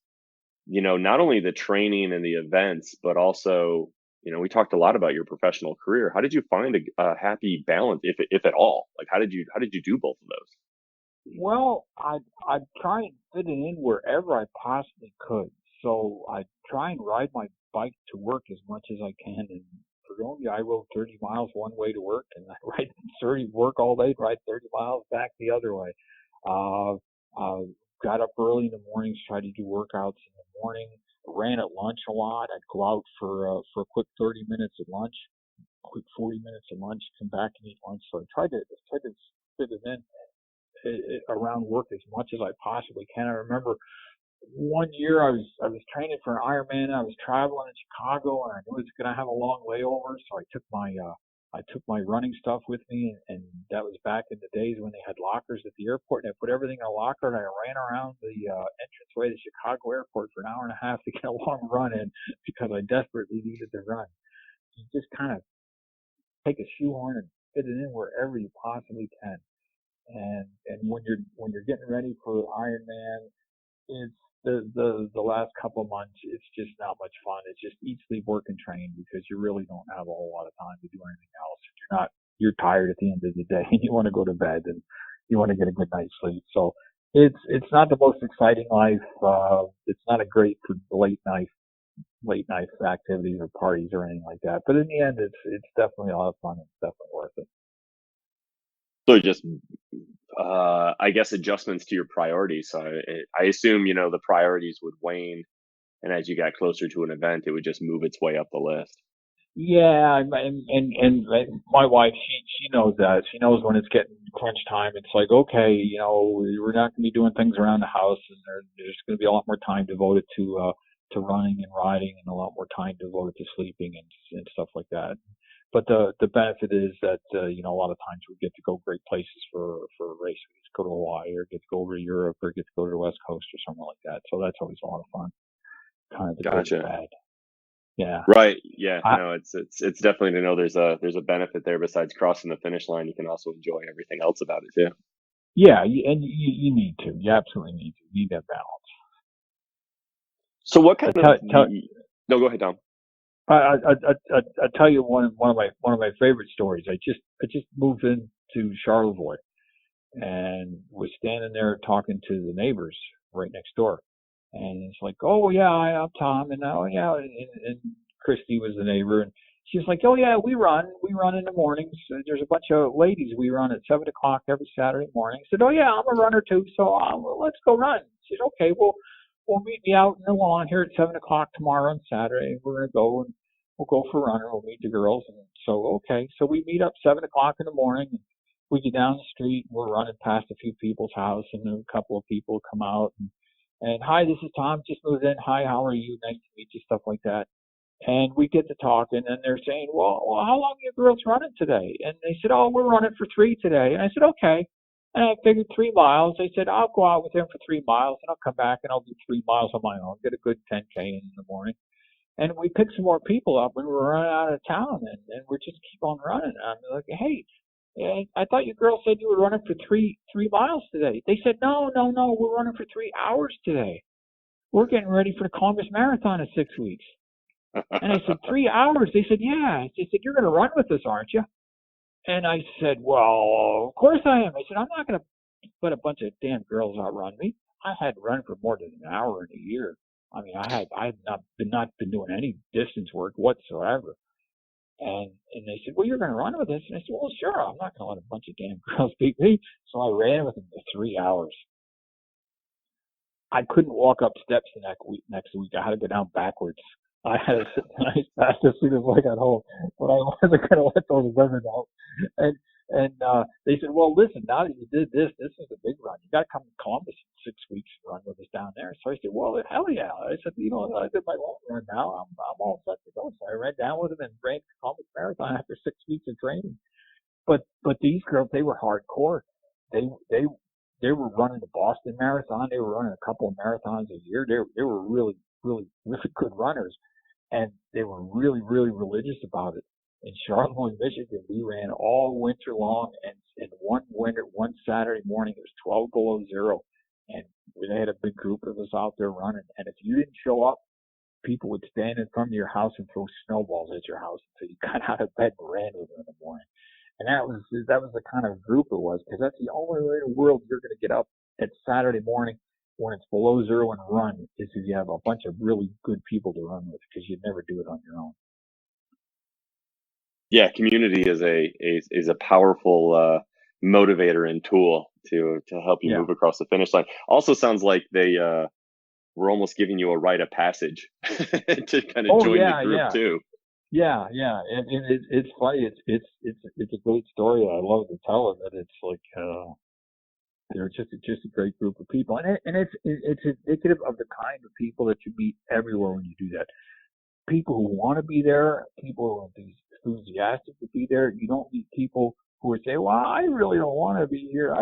not only the training and the events, but also, we talked a lot about your professional career. How did you find a happy balance, if at all? Like, how did you do both of those? Well, I try and fit it in wherever I possibly could. So I try and ride my bike to work as much as I can. And for Colombia, I rode 30 miles one way to work, and I ride 30 work all day, ride 30 miles back the other way. Got up early in the mornings, tried to do workouts in the morning. Ran at lunch a lot. I'd go out for a quick 30 minutes at lunch, quick 40 minutes at lunch, come back and eat lunch. So I tried to fit it in around work as much as I possibly can. I remember one year I was training for an Ironman. I was traveling in Chicago, and I knew I was going to have a long layover, so I took my running stuff with me, and that was back in the days when they had lockers at the airport. And I put everything in a locker, and I ran around the entranceway to Chicago Airport for an hour and a half to get a long run in because I desperately needed to run. You just kind of take a shoehorn and fit it in wherever you possibly can. And when you're getting ready for Ironman, it's the last couple of months, it's just not much fun. It's just eat, sleep, work, and train, because you really don't have a whole lot of time to do anything else. You're tired at the end of the day, and you want to go to bed, and you want to get a good night's sleep. So it's not the most exciting life. It's not a great for late night activities or parties or anything like that. But in the end, it's definitely a lot of fun. It's definitely worth it. So just, I guess, adjustments to your priorities. So I assume, the priorities would wane, and as you got closer to an event, it would just move its way up the list. Yeah, and my wife, she knows that. She knows when it's getting crunch time. It's like, okay, we're not going to be doing things around the house, and there's going to be a lot more time devoted to running and riding, and a lot more time devoted to sleeping and stuff like that. But the benefit is that a lot of times we get to go great places for a race. We get to go to Hawaii, or get to go over to Europe, or get to go to the West Coast or something like that. So that's always a lot of fun. Kind of the good and bad. Yeah. Right. Yeah. It's definitely to know there's a benefit there besides crossing the finish line. You can also enjoy everything else about it too. Yeah, and you need to. You absolutely need to. You need that balance. So what kind of? No, go ahead, Tom. I tell you one of my favorite stories. I just moved into Charlevoix, and was standing there talking to the neighbors right next door, and it's like, oh yeah, I'm Tom, and oh yeah, and Christy was the neighbor, and she's like, oh yeah, we run in the mornings. There's a bunch of ladies. We run at 7 o'clock every Saturday morning. I said, oh yeah, I'm a runner too, so let's go run. She said, okay, well. We'll meet me out in the lawn here at 7 o'clock tomorrow on Saturday. We're going to go, and we'll go for a run, and we'll meet the girls. And so, okay. So we meet up 7 o'clock in the morning. And we get down the street. We're running past a few people's house, and a couple of people come out. And And hi, this is Tom. Just moved in. Hi, how are you? Nice to meet you. Stuff like that. And we get to talking, and they're saying, well, how long are you girls running today? And they said, oh, we're running for 3 today. And I said, okay. And I figured 3 miles. They said, I'll go out with them for 3 miles, and I'll come back, and I'll do 3 miles on my own, get a good 10K in the morning. And we picked some more people up, and we're running out of town, and we're just keep on running. And I'm like, hey, I thought you girls said you were running for three miles today. They said, no, we're running for 3 hours today. We're getting ready for the Columbus Marathon in 6 weeks. And I said, 3 hours? They said, yeah. They said, you're going to run with us, aren't you? And I said, well, of course I am. I said, I'm not going to let a bunch of damn girls outrun me. I hadn't run for more than an hour in a year. I mean, I had not been doing any distance work whatsoever. And they said, well, you're going to run with us. And I said, well, sure. I'm not going to let a bunch of damn girls beat me. So I ran with them for 3 hours. I couldn't walk up steps the next week. I had to go down backwards. I had to sit nice fast as soon as I got home, but I wasn't going to let those women out. And they said, well, listen, now that you did this is a big run. You got to come to Columbus in 6 weeks and run with us down there. So I said, well, hell yeah. I said, I did my long run now. I'm all set to go. So I ran down with them and ran the Columbus Marathon after 6 weeks of training. But these girls, they were hardcore. They were running the Boston Marathon. They were running a couple of marathons a year. They were really, really, really good runners. And they were really, really religious about it. In Charlotte, Michigan, we ran all winter long, and one Saturday morning, it was 12 below zero, and they had a big group of us out there running. And if you didn't show up, people would stand in front of your house and throw snowballs at your house until you got out of bed and ran with them in the morning. And that was the kind of group it was, because that's the only way in the world you're going to get up at Saturday morning when it's below zero and run is if you have a bunch of really good people to run with, because you'd never do it on your own. Yeah, community is a powerful motivator and tool to help you move across the finish line. Also sounds like they were almost giving you a rite of passage to kind of join the group too. Yeah, and it's funny. It's a great story. I love to tell it. That it's like they're just a great group of people, and it's indicative of the kind of people that you meet everywhere when you do that. People who want to be there, people who are enthusiastic to be there. You don't meet people who would say, well, I really don't want to be here.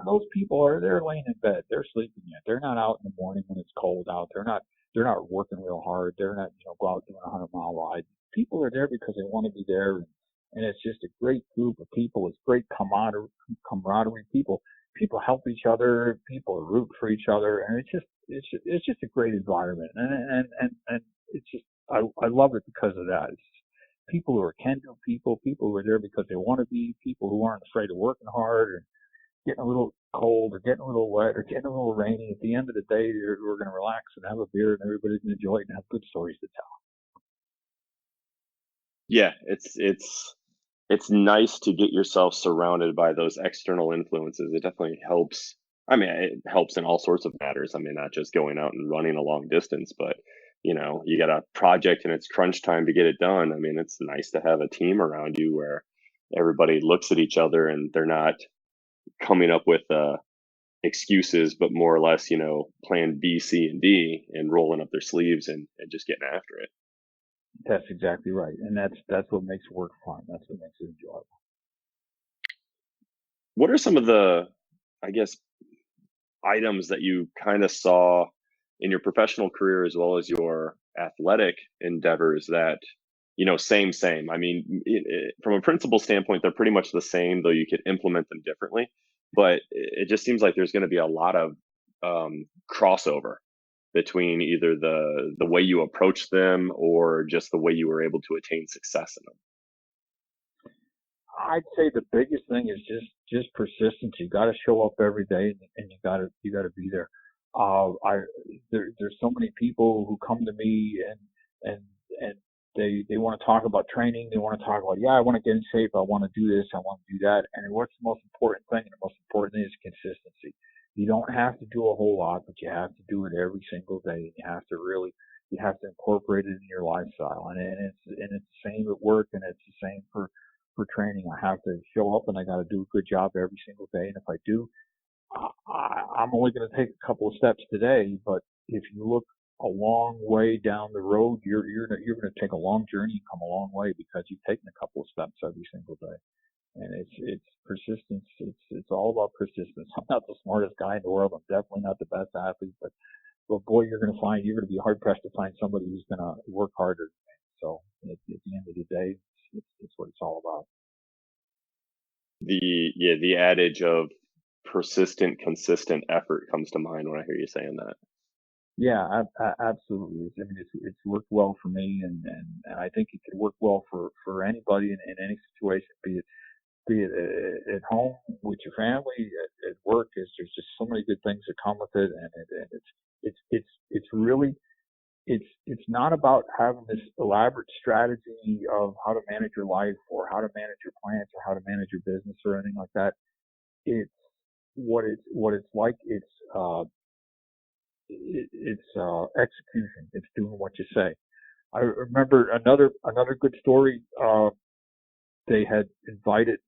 Those people they're laying in bed. They're sleeping yet. They're not out in the morning when it's cold out. They're not working real hard. They're not, go out doing a 100-mile ride. People are there because they want to be there. And it's just a great group of people. It's great camaraderie. People help each other. People root for each other. And it's just a great environment. And it's just, I love it because of that. It's people who are can-do people who are there because they want to be, people who aren't afraid of working hard or getting a little cold or getting a little wet or getting a little rainy. At the end of the day, we're going to relax and have a beer and everybody's going to enjoy it and have good stories to tell. Yeah, it's nice to get yourself surrounded by those external influences. It definitely helps. I mean, it helps in all sorts of matters. I mean, not just going out and running a long distance, but you got a project and it's crunch time to get it done. I mean, it's nice to have a team around you where everybody looks at each other and they're not coming up with excuses, but more or less, plan B, C, and D and rolling up their sleeves and just getting after it. That's exactly right. And that's what makes work fun. That's what makes it enjoyable. What are some of the, I guess, items that you kind of saw in your professional career as well as your athletic endeavors that, same. I mean, from a principle standpoint, they're pretty much the same, though you could implement them differently. But it just seems like there's going to be a lot of crossover between either the way you approach them or just the way you were able to attain success in them. I'd say the biggest thing is just persistence. You got to show up every day, and you got to be there. There's so many people who come to me and they want to talk about training. They want to talk about, I want to get in shape. I want to do this. I want to do that. And what's the most important thing? And the most important thing is consistency. You don't have to do a whole lot, but you have to do it every single day. And you have to incorporate it in your lifestyle. And it's the same at work, and it's the same for training. I have to show up and I got to do a good job every single day. And if I do, I'm only going to take a couple of steps today, but if you look a long way down the road, you're going to take a long journey and come a long way because you've taken a couple of steps every single day. And it's persistence. It's all about persistence. I'm not the smartest guy in the world. I'm definitely not the best athlete, but boy, you're going to be hard pressed to find somebody who's going to work harder. So at the end of the day, it's what it's all about. The adage of persistent, consistent effort comes to mind when I hear you saying that. Yeah, absolutely. I mean, it's worked well for me, and I think it could work well for anybody in any situation, be it at home with your family, at work. There's just so many good things that come with it, and it's really it's not about having this elaborate strategy of how to manage your life or how to manage your plans or how to manage your business or anything like that. It's what it's like. It's execution. It's doing what you say. I remember another good story. They had invited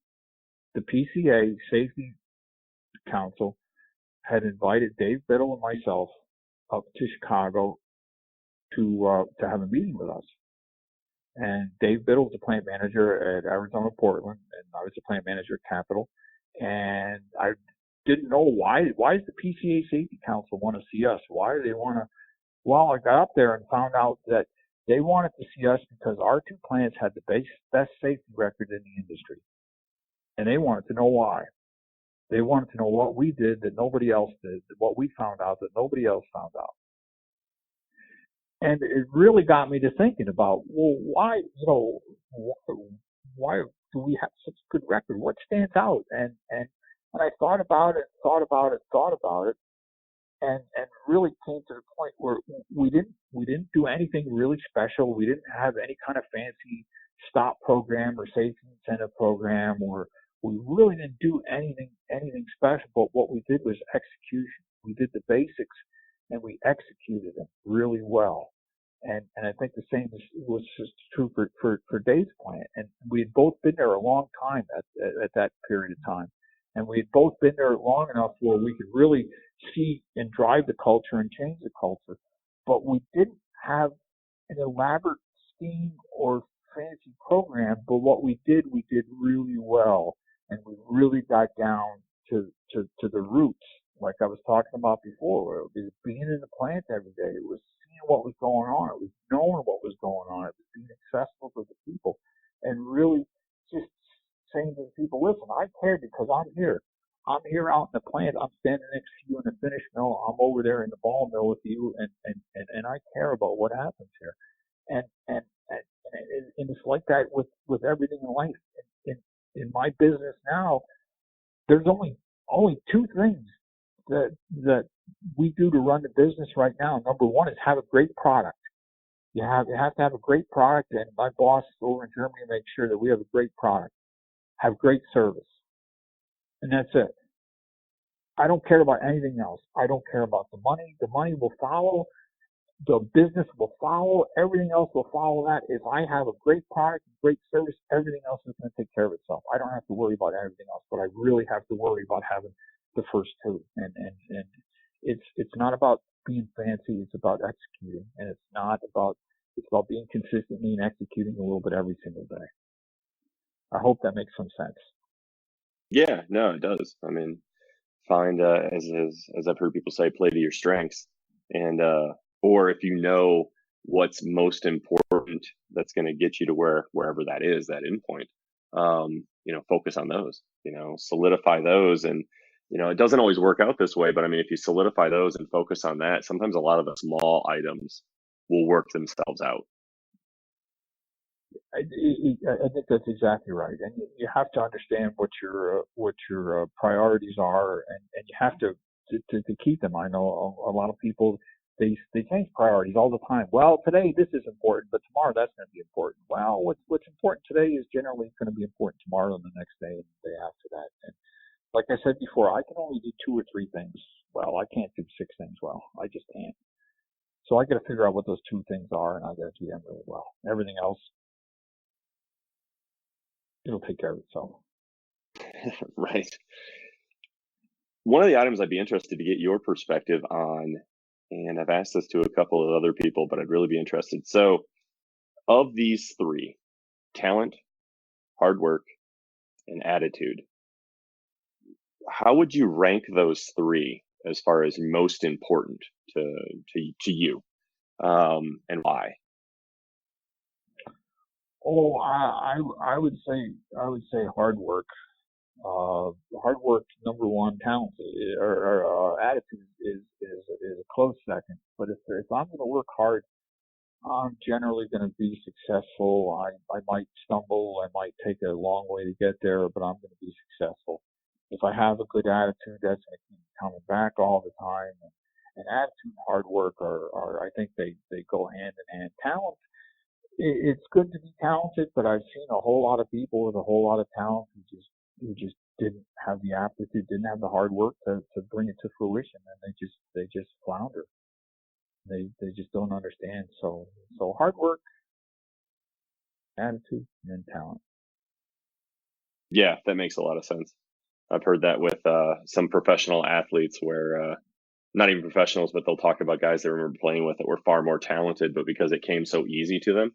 the PCA Safety Council had invited Dave Biddle and myself up to Chicago to have a meeting with us. And Dave Biddle's the plant manager at Arizona Portland, and I was the plant manager at Capitol. And I didn't know why does the PCA Safety Council want to see us? Why do they want to? Well, I got up there and found out that they wanted to see us because our two plants had the best safety record in the industry. And they wanted to know why. They wanted to know what we did that nobody else did, what we found out that nobody else found out. And it really got me to thinking about, well, why do we have such a good record? What stands out? And I thought about it, and really came to the point where we didn't do anything really special. We didn't have any kind of fancy stop program or safety incentive program, or we really didn't do anything special. But what we did was execution. We did the basics, and we executed them really well. And I think the same was just true for Dave's plant. And we had both been there a long time at that period of time. And we had both been there long enough where we could really see and drive the culture and change the culture. But we didn't have an elaborate scheme or fancy program, but what we did really well. And we really got down to the roots, like I was talking about before. It was being in the plant every day. It was seeing what was going on. It was knowing what was going on. It was being accessible to the people and really just saying to the people, listen, I care because I'm here. I'm here out in the plant. I'm standing next to you in the finish mill. I'm over there in the ball mill with you, and I care about what happens here. And it's like that with everything in life. In my business now, there's only two things that we do to run the business right now. Number one is have a great product. You have to have a great product, and my boss over in Germany makes sure that we have a great product. Have great service. And that's it. I don't care about anything else. I don't care about the money. The money will follow. The business will follow. Everything else will follow that. If I have a great product and great service, everything else is going to take care of itself. I don't have to worry about everything else, but I really have to worry about having the first two. And it's not about being fancy. It's about executing. And it's about being consistently and executing a little bit every single day. I hope that makes some sense. Yeah, no, it does. I mean, find as I've heard people say, play to your strengths, and or if you know what's most important, that's going to get you to wherever that is, that endpoint. Focus on those. Solidify those, and it doesn't always work out this way, but I mean, if you solidify those and focus on that, sometimes a lot of the small items will work themselves out. I think that's exactly right, and you have to understand what your priorities are, and you have to keep them. I know a lot of people they change priorities all the time. Well, today this is important, but tomorrow that's going to be important. Well, what's important today is generally going to be important tomorrow and the next day and the day after that. And like I said before, I can only do 2 or 3 things well. I can't do 6 things well. I just can't. So I got to figure out what those 2 things are, and I got to do them really well. Everything else, it'll take care of itself. Right. one of the items I'd be interested to get your perspective on, and I've asked this to a couple of other people, but I'd really be interested. So, of these three, talent, hard work, and attitude, how would you rank those three as far as most important to to you, and why? Oh, I would say hard work. Hard work, number one. Talent or attitude is a close second. But if I'm going to work hard, I'm generally going to be successful. I might stumble. I might take a long way to get there, but I'm going to be successful. If I have a good attitude, that's going to keep me coming back all the time. And attitude and hard work are I think they go hand in hand. Talent, it's good to be talented, but I've seen a whole lot of people with a whole lot of talent who just didn't have the aptitude, didn't have the hard work to bring it to fruition, and they just flounder. They just don't understand. So hard work, attitude, and talent. Yeah, that makes a lot of sense. I've heard that with some professional athletes where not even professionals, but they'll talk about guys they remember playing with that were far more talented, but because it came so easy to them,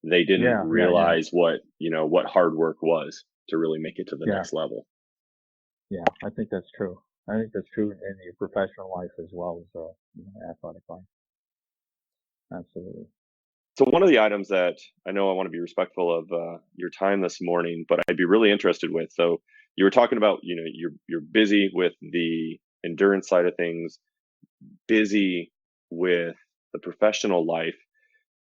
they didn't Yeah. realize what, what hard work was to really make it to the Yeah, next level. yeah. I think that's true. I think that's true in your professional life as well as athletic life. Absolutely. So one of the items that I know I want to be respectful of your time this morning, but I'd be really interested with. So you were talking about, you're busy with the endurance side of things, busy with the professional life.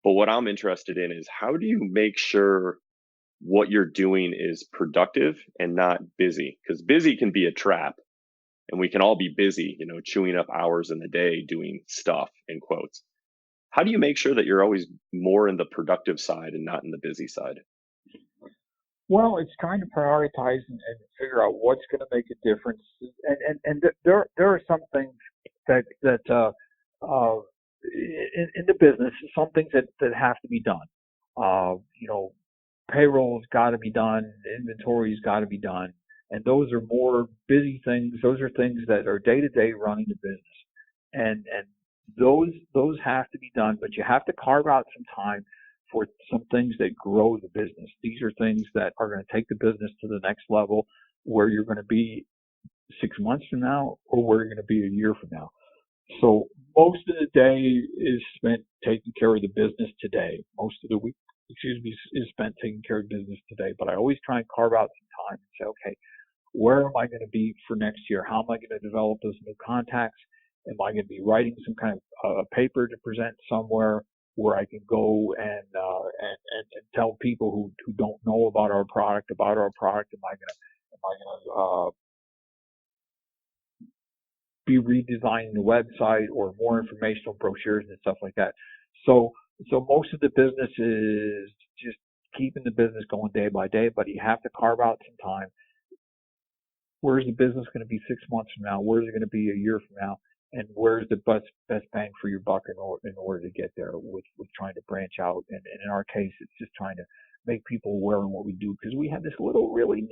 But what I'm interested in is how do you make sure what you're doing is productive and not busy? Because busy can be a trap, and we can all be busy, chewing up hours in the day doing stuff in quotes. How do you make sure that you're always more in the productive side and not in the busy side? Well, it's trying to prioritize and figure out what's going to make a difference. And there are some things that in the business, some things that have to be done. You know, payroll's got to be done, inventory's got to be done, and those are more busy things. Those are things that are day to day running the business, and those have to be done. But you have to carve out some time for some things that grow the business. These are things that are going to take the business to the next level, where you're going to be 6 months from now, or where you're going to be a year from now. So most of the day is spent taking care of the business today. Most of the week, is spent taking care of business today. But I always try and carve out some time and say, okay, where am I going to be for next year? How am I going to develop those new contacts? Am I going to be writing some kind of paper to present somewhere where I can go and tell people who don't know about our product? Am I going to be redesigning the website or more informational brochures and stuff like that? So most of the business is just keeping the business going day by day, but you have to carve out some time. Where's the business going to be 6 months from now? Where's it going to be a year from now? And where's the best bang for your buck in order to get there with trying to branch out? And in our case, it's just trying to make people aware of what we do, because we have this little, really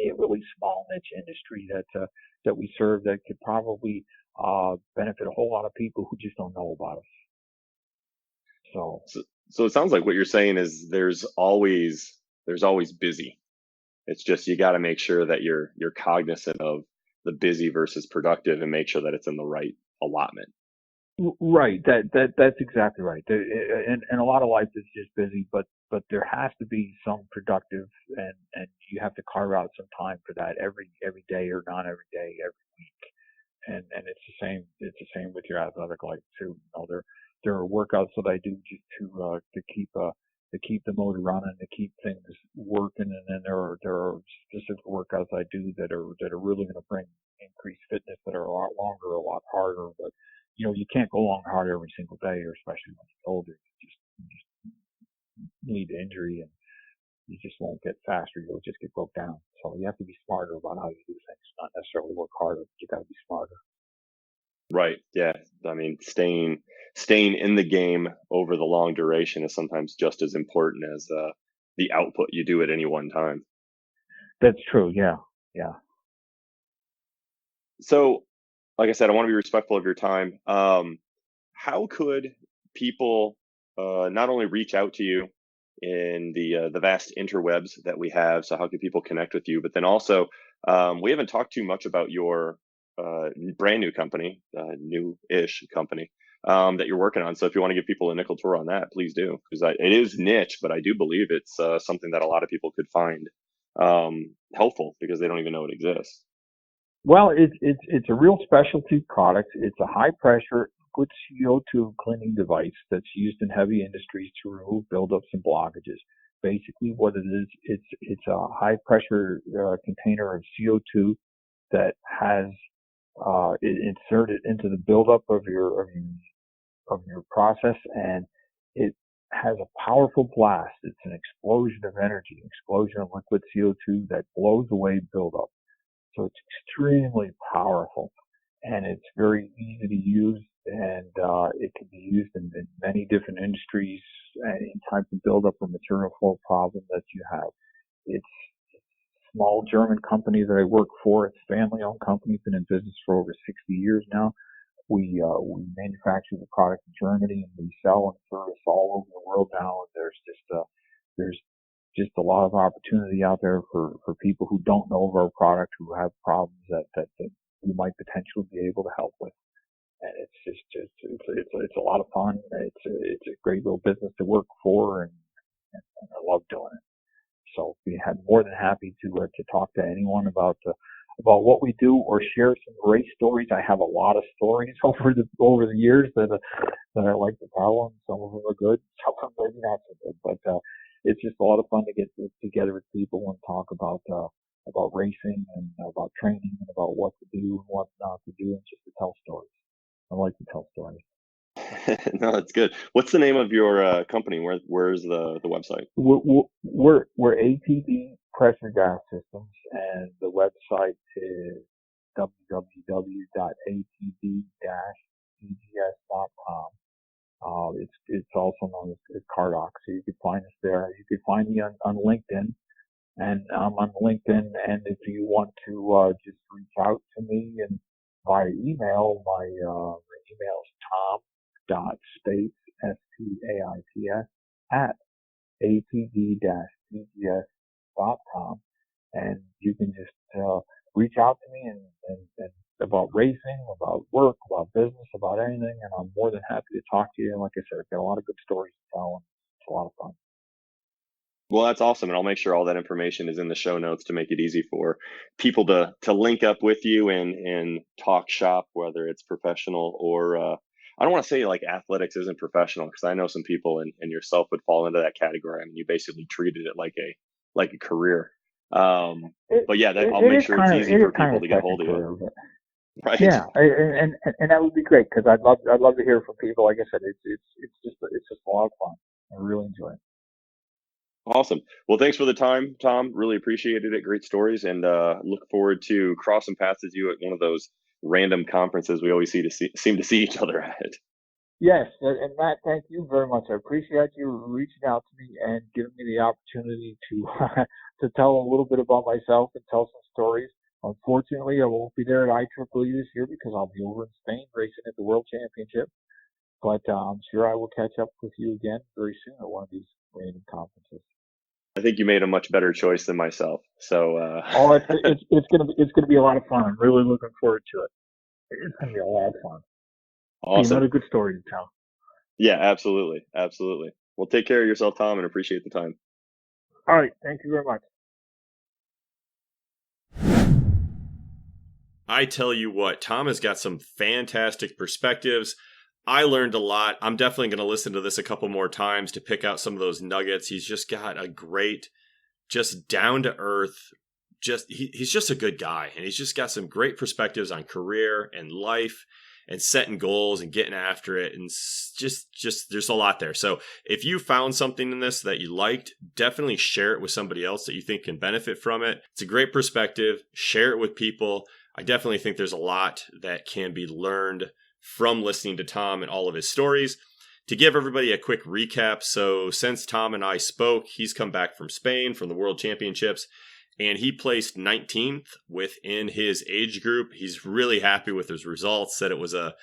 small niche industry that we serve that could probably benefit a whole lot of people who just don't know about us. So it sounds like what you're saying is there's always busy. It's just you got to make sure that you're cognizant of the busy versus productive and make sure that it's in the right allotment. Right. That's exactly right. And a lot of life is just busy, but there has to be some productive, and you have to carve out some time for that every day, or not every day, every week. And it's the same with your athletic life too. There are workouts that I do just to keep the motor running, to keep things working, and then there are specific workouts I do that are really going to bring increased fitness, that are a lot longer, a lot harder. But you can't go long hard every single day, or especially when you're older. You just need injury, and you just won't get faster. You'll just get broke down. So you have to be smarter about how you do things, not necessarily work harder. But you got to be smarter. Right. Yeah. I mean, staying in the game over the long duration is sometimes just as important as the output you do at any one time. That's true. Yeah. Yeah. So like I said, I want to be respectful of your time. How could people not only reach out to you in the vast interwebs that we have? So how can people connect with you? But then also, we haven't talked too much about your brand new company, new-ish company that you're working on. So if you want to give people a nickel tour on that, please do, because it is niche, but I do believe it's something that a lot of people could find helpful because they don't even know it exists. Well, it's a real specialty product. It's a high pressure liquid CO2 cleaning device that's used in heavy industries to remove buildups and blockages. Basically, what it is, it's a high pressure container of CO2 that has inserted into the buildup of your process, and it has a powerful blast. It's an explosion of energy, explosion of liquid CO2 that blows away buildup. So it's extremely powerful, and it's very easy to use, and it can be used in many different industries, any type of buildup or material flow problem that you have. It's a small German company that I work for. It's a family-owned company, been in business for over 60 years now. We manufacture the product in Germany, and we sell and service all over the world now. And there's just a lot of opportunity out there for people who don't know of our product, who have problems that we might potentially be able to help with. And it's a lot of fun. It's a great little business to work for, and I love doing it. So we had more than happy to talk to anyone about what we do, or share some great stories. I have a lot of stories over the years that I like to tell, and some of them are good, some of them maybe not so good. But it's just a lot of fun to get together with people and talk about racing and about training and about what to do and what not to do, and just to tell stories. I like to tell stories. No, that's good. What's the name of your company? Where's the website? We're ATD Pressure Gas Systems, and the website is www.atd-cgs.com. It's also known as Cardoc, so you can find us there. You can find me on LinkedIn, and I'm on LinkedIn. And if you want to just reach out to me and via email, my email is tom.spaits, SPAITS, at atd-cgs.com, and you can just reach out to me and about racing, about work, about business, about anything, and I'm more than happy to talk to you. And like I said, I've got a lot of good stories to tell, and it's a lot of fun. Well, that's awesome, and I'll make sure all that information is in the show notes to make it easy for people to link up with you and talk shop, whether it's professional or I don't want to say like athletics isn't professional, because I know some people and yourself would fall into that category. I mean, you basically treated it like a career. But yeah, I'll make sure it's easy for people to get hold of you. Right. Yeah, and that would be great, because I'd love to hear from people. Like I said, it's just a lot of fun. I really enjoy it. Awesome. Well, thanks for the time, Tom. Really appreciated it. Great stories, and look forward to crossing paths with you at one of those random conferences we always seem to see each other at. Yes, and Matt, thank you very much. I appreciate you reaching out to me and giving me the opportunity to to tell a little bit about myself and tell some stories. Unfortunately, I won't be there at IEEE this year because I'll be over in Spain racing at the World Championship. But I'm sure I will catch up with you again very soon at one of these random conferences. I think you made a much better choice than myself. So it's gonna be a lot of fun. I'm really looking forward to it. It's gonna be a lot of fun. Awesome. Another good story to tell. Yeah, absolutely. Well, take care of yourself, Tom, and appreciate the time. All right. Thank you very much. I tell you what, Tom has got some fantastic perspectives. I learned a lot. I'm definitely going to listen to this a couple more times to pick out some of those nuggets. He's just got a great, just down to earth, he's just a good guy. And he's just got some great perspectives on career and life and setting goals and getting after it. And just there's a lot there. So if you found something in this that you liked, definitely share it with somebody else that you think can benefit from it. It's a great perspective. Share it with people. I definitely think there's a lot that can be learned from listening to Tom and all of his stories. To give everybody a quick recap, so since Tom and I spoke, he's come back from Spain from the World Championships, and he placed 19th within his age group. He's really happy with his results, said it was a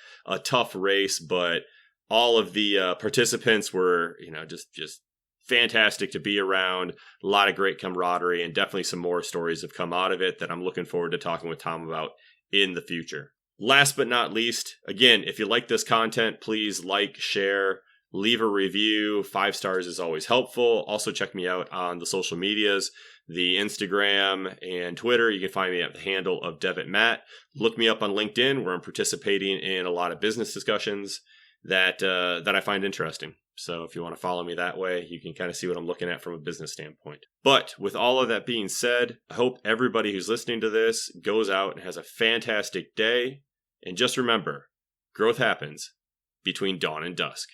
tough race, but all of the participants were, just fantastic to be around. A lot of great camaraderie, and definitely some more stories have come out of it that I'm looking forward to talking with Tom about in the future. Last but not least, again, if you like this content, please like, share, leave a review. 5 stars is always helpful. Also check me out on the social medias, the Instagram and Twitter. You can find me at the handle of Devitt Matt. Look me up on LinkedIn, where I'm participating in a lot of business discussions that I find interesting. So if you want to follow me that way, you can kind of see what I'm looking at from a business standpoint. But with all of that being said, I hope everybody who's listening to this goes out and has a fantastic day. And just remember, growth happens between dawn and dusk.